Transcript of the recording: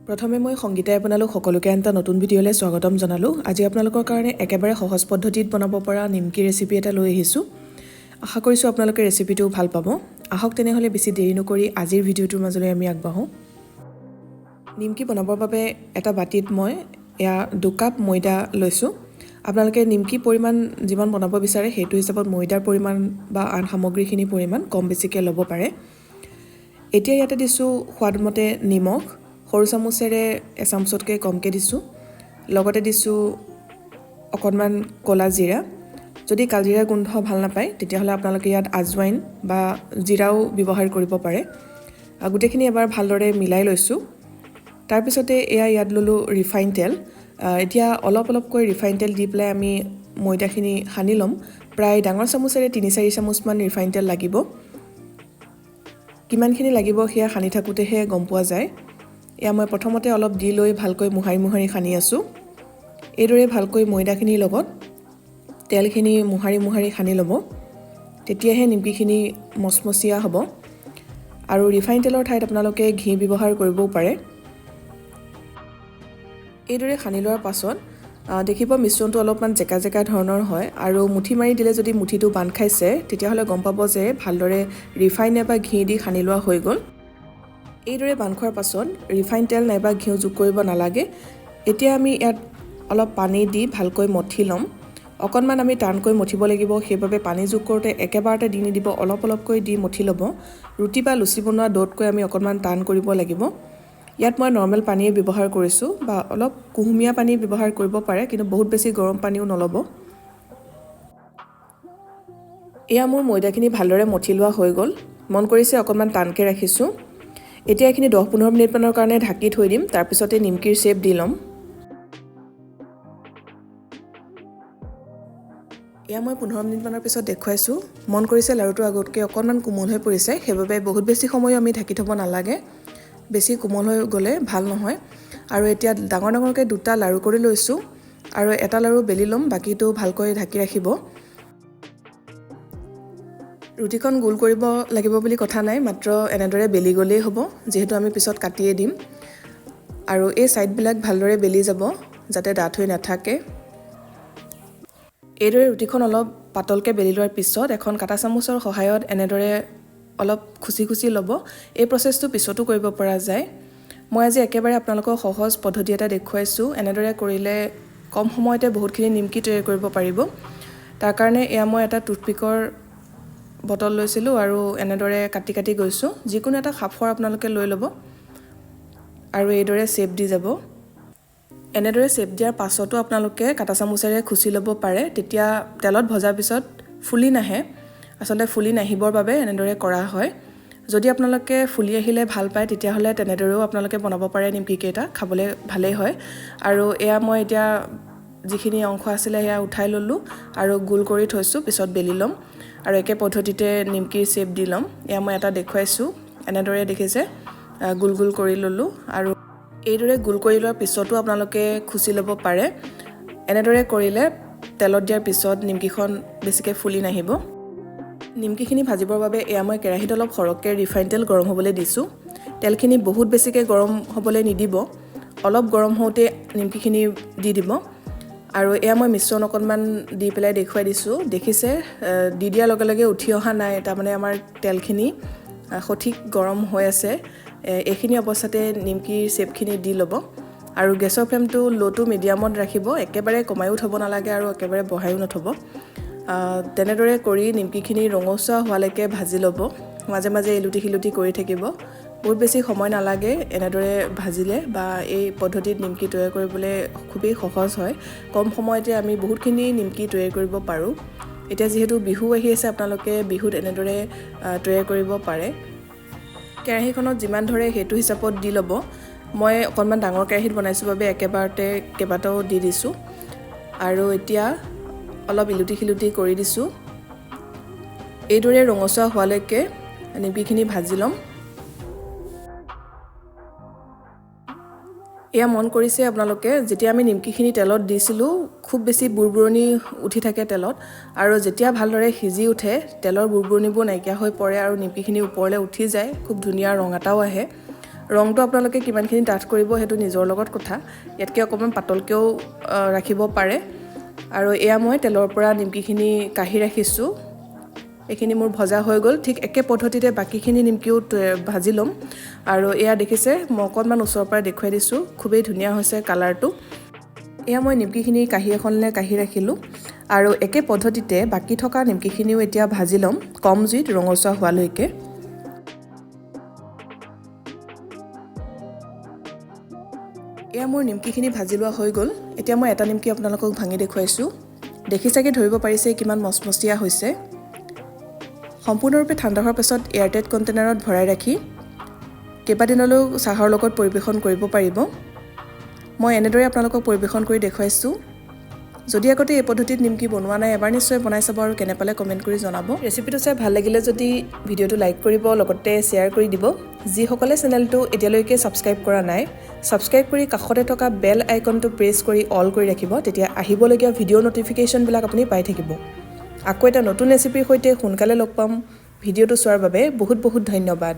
প্ৰথমে মই সংগীতাই আপোনালোক সকলোকে এটা নতুন ভিডিঅ'লৈ স্বাগতম জনালোঁ। আজি আপোনালোকৰ কাৰণে একেবাৰে সহজ পদ্ধতিত বনাব পৰা নিমকি ৰেচিপি এটা লৈ আহিছোঁ। আশা কৰিছোঁ আপোনালোকে ৰেচিপিটো ভাল পাব। আহক তেনেহ'লে বেছি দেৰি নকৰি আজিৰ ভিডিঅ'টোৰ মাজলৈ আমি আগবাঢ়োঁ। নিমকি বনাবৰ বাবে এটা বাটিত মই 2 কাপ ময়দা লৈছোঁ। আপোনালোকে নিমকি পৰিমাণ যিমান বনাব বিচাৰে সেইটো হিচাপত ময়দাৰ পৰিমাণ বা আন সামগ্ৰীখিনিৰ পৰিমাণ কম বেছিকৈ ল'ব পাৰে। এতিয়া ইয়াতে দিছোঁ সোৱাদমতে নিমখ, সৰু চামুচেৰে এচামুচতকৈ কমকৈ দিছোঁ। লগতে দিছোঁ অকণমান ক'লা জিৰা। যদি কালজিৰা গোন্ধ ভাল নাপায় তেতিয়াহ'লে আপোনালোকে ইয়াত আজৱাইন বা জিৰাও ব্যৱহাৰ কৰিব পাৰে। গোটেইখিনি এবাৰ ভালদৰে মিলাই লৈছোঁ। তাৰপিছতে ইয়াত ল'লোঁ ৰিফাইন তেল। এতিয়া অলপকৈ ৰিফাইন তেল দি পেলাই আমি ময়দাখিনি সানি ল'ম। প্ৰায় ডাঙৰ চামুচেৰে 3-4 চামুচমান ৰিফাইন তেল লাগিব। কিমানখিনি লাগিব সেয়া সানি থাকোঁতেহে গম পোৱা যায়। মই প্ৰথমতে অলপ দি লৈ ভালকৈ মোহাৰি সানি আছোঁ। এইদৰে ভালকৈ ময়দাখিনিৰ লগত তেলখিনি মোহাৰি সানি ল'ব। তেতিয়াহে নিমকিখিনি মচমচীয়া হ'ব। আৰু ৰিফাইন তেলৰ ঠাইত আপোনালোকে ঘি ব্যৱহাৰ কৰিবও পাৰে। এইদৰে সানি লোৱাৰ পাছত দেখিব মিশ্ৰণটো অলপমান জেকা ধৰণৰ হয় আৰু মুঠি মাৰি দিলে যদি মুঠিটো বান্ধ খাইছে তেতিয়াহ'লে গম পাব যে ভালদৰে ৰিফাইন বা ঘি দি সানি লোৱা হৈ গ'ল। এইদৰে বান্ধ খোৱাৰ পাছত ৰিফাইন তেল নাইবা ঘিউ যোগ কৰিব নালাগে। এতিয়া আমি ইয়াত অলপ পানী দি ভালকৈ মঠি ল'ম। অকণমান আমি টানকৈ মঠিব লাগিব, সেইবাবে পানী যোগ কৰোঁতে একেবাৰতে দি নিদিব, অলপকৈ দি মঠি ল'ব। ৰুটি বা লুচি বনোৱা ড'তকৈ আমি অকণমান টান কৰিব লাগিব। ইয়াত মই নৰ্মেল পানীয়ে ব্যৱহাৰ কৰিছোঁ বা অলপ কুহুমীয়া পানী ব্যৱহাৰ কৰিব পাৰে, কিন্তু বহুত বেছি গৰম পানীও নল'ব। মোৰ ময়দাখিনি ভালদৰে মঠি লোৱা হৈ গ'ল। মন কৰিছে অকণমান টানকৈ ৰাখিছোঁ। এতিয়া এইখিনি 10-15 মিনিটমানৰ কাৰণে ঢাকি থৈ দিম। তাৰপিছতে নিমকিৰ শ্বেপ দি ল'ম। মই 15 মিনিটমানৰ পিছত দেখুৱাইছোঁ। মন কৰিছে লাৰুটো আগতকৈ অকণমান কোমল হৈ পৰিছে, সেইবাবে বহুত বেছি সময় আমি ঢাকি থ'ব নালাগে। বেছি কোমল হৈ গ'লে ভাল নহয়। আৰু এতিয়া ডাঙৰকৈ 2টা লাৰু কৰি লৈছোঁ আৰু এটা লাৰু বেলি ল'ম, বাকীটো ভালকৈ ঢাকি ৰাখিব। ৰুটিখন গোল কৰিব লাগিব বুলি কথা নাই, মাত্ৰ এনেদৰে বেলি গ'লেই হ'ব, যিহেতু আমি পিছত কাটিয়ে দিম। আৰু এই ছাইডবিলাক ভালদৰে বেলি যাব যাতে ডাঠ হৈ নাথাকে। এইদৰে ৰুটিখন অলপ পাতলকৈ বেলি লোৱাৰ পিছত এখন কাটা চামুচৰ সহায়ত এনেদৰে অলপ খুচি ল'ব। এই প্ৰচেছটো পিছতো কৰিব পৰা যায়। মই আজি একেবাৰে আপোনালোকক সহজ পদ্ধতি এটা দেখুৱাইছোঁ। এনেদৰে কৰিলে কম সময়তে বহুতখিনি নিমকি তৈয়াৰ কৰিব পাৰিব। তাৰ কাৰণে মই এটা টুথপিকৰ বটল লৈছিলোঁ আৰু এনেদৰে কাটি গৈছোঁ। যিকোনো এটা সাঁফৰ আপোনালোকে লৈ ল'ব আৰু এইদৰে শ্বেপ দি যাব। এনেদৰে শ্বেপ দিয়াৰ পাছতো আপোনালোকে কাটা চামুচেৰে খুচি ল'ব পাৰে। তেতিয়া তেলত ভজাৰ পিছত ফুলি নাহে। আচলতে ফুলি নাহিবৰ বাবে এনেদৰে কৰা হয়। যদি আপোনালোকে ফুলি আহিলে ভাল পায় তেতিয়াহ'লে তেনেদৰেও আপোনালোকে বনাব পাৰে নিমকিকেইটা, খাবলৈ ভালেই হয়। আৰু মই এতিয়া যিখিনি অংশ আছিলে সেয়া উঠাই ল'লোঁ আৰু গোল কৰি থৈছোঁ, পিছত বেলি ল'ম আৰু একে পদ্ধতিতে নিমকিৰ শ্বেপ দি ল'ম। মই এটা দেখুৱাইছোঁ, এনেদৰে দেখিছে গোল কৰি ল'লোঁ আৰু এইদৰে গোল কৰি লোৱাৰ পিছতো আপোনালোকে খুচি ল'ব পাৰে। এনেদৰে কৰিলে তেলত দিয়াৰ পিছত নিমকিখন বেছিকৈ ফুলি নাহিব। নিমকিখিনি ভাজিবৰ বাবে মই কেৰাহীত অলপ সৰহকৈ ৰিফাইন তেল গৰম হ'বলৈ দিছোঁ। তেলখিনি বহুত বেছিকৈ গৰম হ'বলৈ নিদিব, অলপ গৰম হওঁতে নিমকিখিনি দি দিব। আৰু মই মিশ্ৰণ অকণমান দি পেলাই দেখুৱাই দিছোঁ। দেখিছে দি দিয়াৰ লগে লগে উঠি অহা নাই, তাৰমানে আমাৰ তেলখিনি সঠিক গৰম হৈ আছে। এইখিনি অৱস্থাতে নিমকিৰ শ্বেপখিনি দি ল'ব আৰু গেছৰ ফ্লেমটো ল' টু মিডিয়ামত ৰাখিব। একেবাৰে কমায়ো থ'ব নালাগে আৰু একেবাৰে বঢ়ায়ো নথ'ব। তেনেদৰে কৰি নিমকিখিনি ৰঙচুৱা হোৱালৈকে ভাজি ল'ব। মাজে মাজে এলুটি কৰি থাকিব। বহুত বেছি সময় নালাগে এনেদৰে ভাজিলে, বা এই পদ্ধতিত নিমকি তৈয়াৰ কৰিবলৈ খুবেই সহজ হয়। কম সময়তে আমি বহুতখিনি নিমকি তৈয়াৰ কৰিব পাৰোঁ। এতিয়া যিহেতু বিহু আহি আছে, আপোনালোকে বিহুত এনেদৰে তৈয়াৰ কৰিব পাৰে। কেৰাহীখনত যিমান ধৰে সেইটো হিচাপত দি ল'ব। মই অকণমান ডাঙৰ কেৰাহীত বনাইছোঁ বাবে একেবাৰতে কেইবাটাও দি দিছোঁ আৰু এতিয়া অলপ ইলুটি কৰি দিছোঁ। এইদৰে ৰঙচুৱা হোৱালৈকে নিমকিখিনি ভাজি ল'ম। মন কৰিছে আপোনালোকে, যেতিয়া আমি নিমকিখিনি তেলত দিছিলোঁ খুব বেছি বুৰবুৰণি উঠি থাকে তেলত, আৰু যেতিয়া ভালদৰে সিজি উঠে তেলৰ বুৰবুৰণিবোৰ নাইকিয়া হৈ পৰে আৰু নিমকিখিনি ওপৰলৈ উঠি যায়, খুব ধুনীয়া ৰং এটাও আহে। ৰংটো আপোনালোকে কিমানখিনি ডাঠ কৰিব সেইটো নিজৰ লগত কথা ইয়াতকৈ অকণমান পাতলকৈও ৰাখিব পাৰে আৰু এয়া মই তেলৰ পৰা নিমকিখিনি কাঢ়ি ৰাখিছোঁ এইখিনি মোৰ ভজা হৈ গ'ল ঠিক একে পদ্ধতিতে বাকীখিনি নিমকিও ভাজি ল'ম আৰু এয়া দেখিছে মই অকণমান ওচৰৰ পৰা দেখুৱাই দিছোঁ খুবেই ধুনীয়া হৈছে কালাৰটো এয়া মই নিমকিখিনি কাঁহী এখনলৈ কাঢ়ি ৰাখিলোঁ আৰু একে পদ্ধতিতে বাকী থকা নিমকিখিনিও এতিয়া ভাজি ল'ম কম জুইত ৰঙচুৱা হোৱালৈকে এয়া মোৰ নিমকিখিনি ভাজি লোৱা হৈ গ'ল এতিয়া মই এটা নিমকি আপোনালোকক ভাঙি দেখুৱাইছোঁ দেখি চাগে ধৰিব পাৰিছে কিমান মচমচীয়া হৈছে সম্পূৰ্ণৰূপে ঠাণ্ডা হোৱাৰ পাছত এয়াৰটাইট কণ্টেইনাৰত ভৰাই ৰাখি কেইবাদিনলৈও চাহৰ লগত পৰিৱেশন কৰিব পাৰিব মই এনেদৰে আপোনালোকক পৰিৱেশন কৰি দেখুৱাইছোঁ যদি আগতে এই পদ্ধতিত নিমকি বনোৱা নাই এবাৰ নিশ্চয় বনাই চাব আৰু কেনে পালে কমেণ্ট কৰি জনাব ৰেচিপিটো চাই ভাল লাগিলে যদি ভিডিঅ'টো লাইক কৰিব লগতে শ্বেয়াৰ কৰি দিব যিসকলে চেনেলটো এতিয়ালৈকে ছাবস্ক্ৰাইব কৰা নাই ছাবস্ক্ৰাইব কৰি কাষতে থকা বেল আইকনটো প্ৰেছ কৰি অল কৰি ৰাখিব তেতিয়া আহিবলগীয়া ভিডিঅ' নটিফিকেশ্যনবিলাক আপুনি পাই থাকিব আকৌ এটা নতুন ৰেচিপিৰ সৈতে সোনকালে লগ পাম ভিডিঅ'টো চোৱাৰ বাবে বহুত বহুত ধন্যবাদ